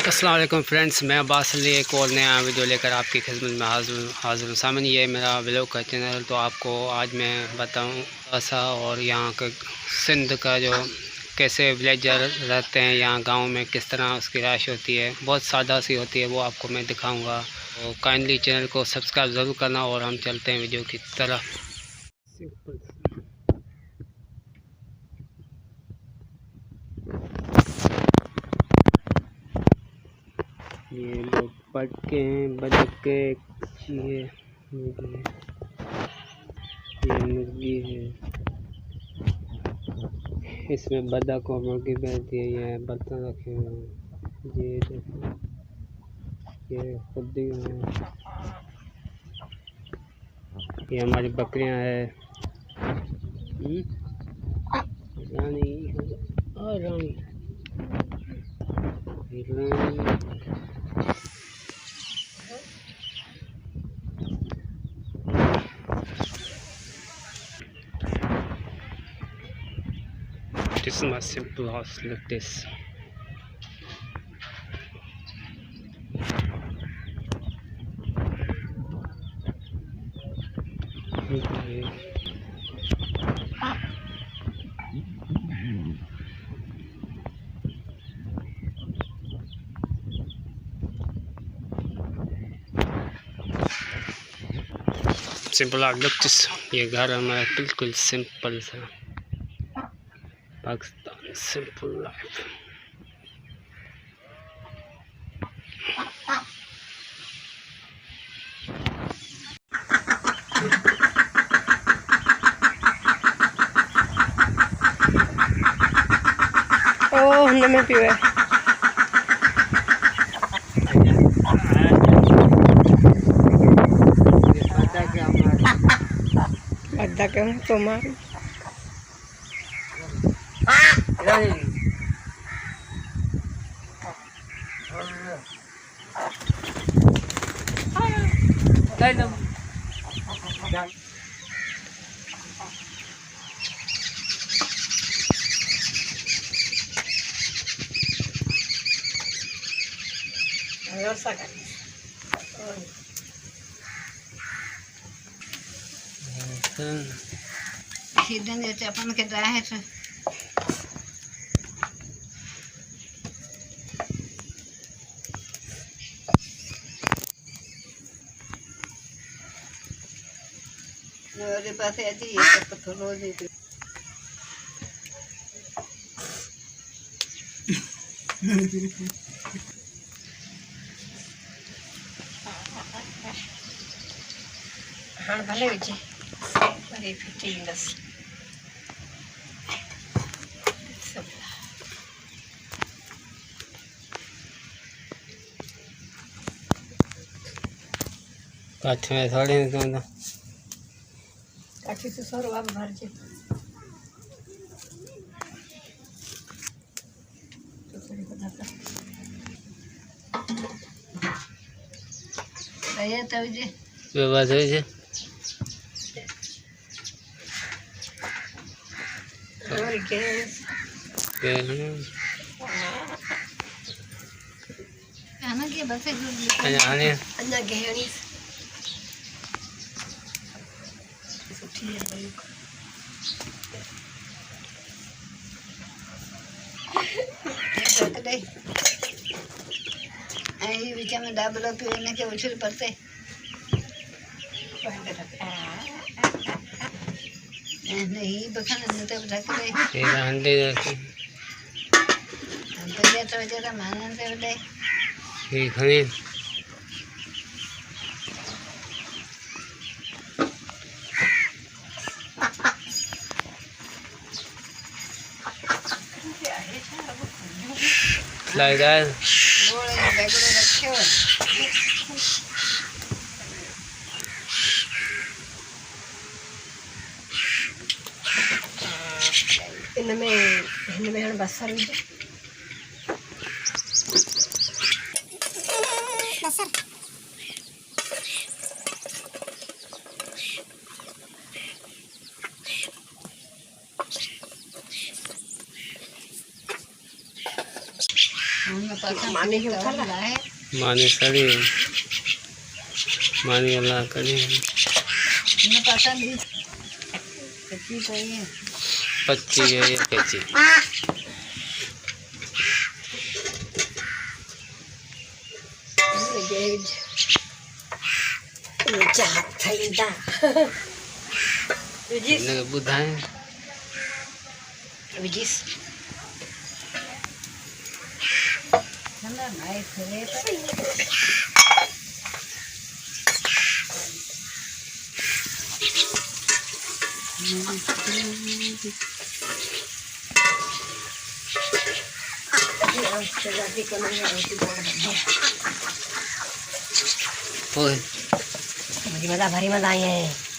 अस्सलाम वालेकुम फ्रेंड्स, मैं अब्बास अली एक और नया वीडियो लेकर आपकी खिदमत में हाज़िर हूँ। सामने ये मेरा व्लॉग का चैनल। तो आपको आज मैं बताऊँ ऐसा और यहाँ का सिंध का जो कैसे विलेजर रहते हैं यहाँ गांव में, किस तरह उसकी राइश होती है, बहुत सादा सी होती है, वो आपको मैं दिखाऊँगा। तो काइंडली चैनल को सब्सक्राइब ज़रूर करना और हम चलते हैं वीडियो की तरफ। ये लोग पटके हैं, बदक के चीहे, ये मुर्गी है, इसमें बदक और मुर्गी बैठती है। ये बर्तन रखे हुए हैं, ये देखो, ये खुदी है, ये हमारी बकरियां है। रानी और रानी This is my simple house like this. Simple look this. ये घर हमारा बिल्कुल सिंपल सा पाकिस्तान सिंपल लाइफ। ओह नमे पीवे बद्दा के तो मार सीधन देते अपन के दाए तो मेरे पास ऐसी है तो थोड़ा दे दे हाँ भले बच्चे बड़े फिटिंग बस काठ में थोड़ी ना काठी से सर वाप भर जे तो थोड़ी पता था ये तो जे ये बात है जी। और गैस खाना के बस आने अन्ना गहरी सुठी है भाई आई बीच में डाबलो पीने के उछल पड़ते नहीं बखान तो ढक ले तेरा अंडे रखे अंडे तो जरा मानन से बड़े ठीक है। like that इनमें बसर माने ही उठा ला है माने सड़ी माने अल्लाह करे न पसंद भी कच्ची चाहिए पच्ची है ये कच्ची गेज चाहत थईदा विजिस ने बुधाए विजिस नंदा नाइ फरे ओए मुझे मजा भारी मजा आई है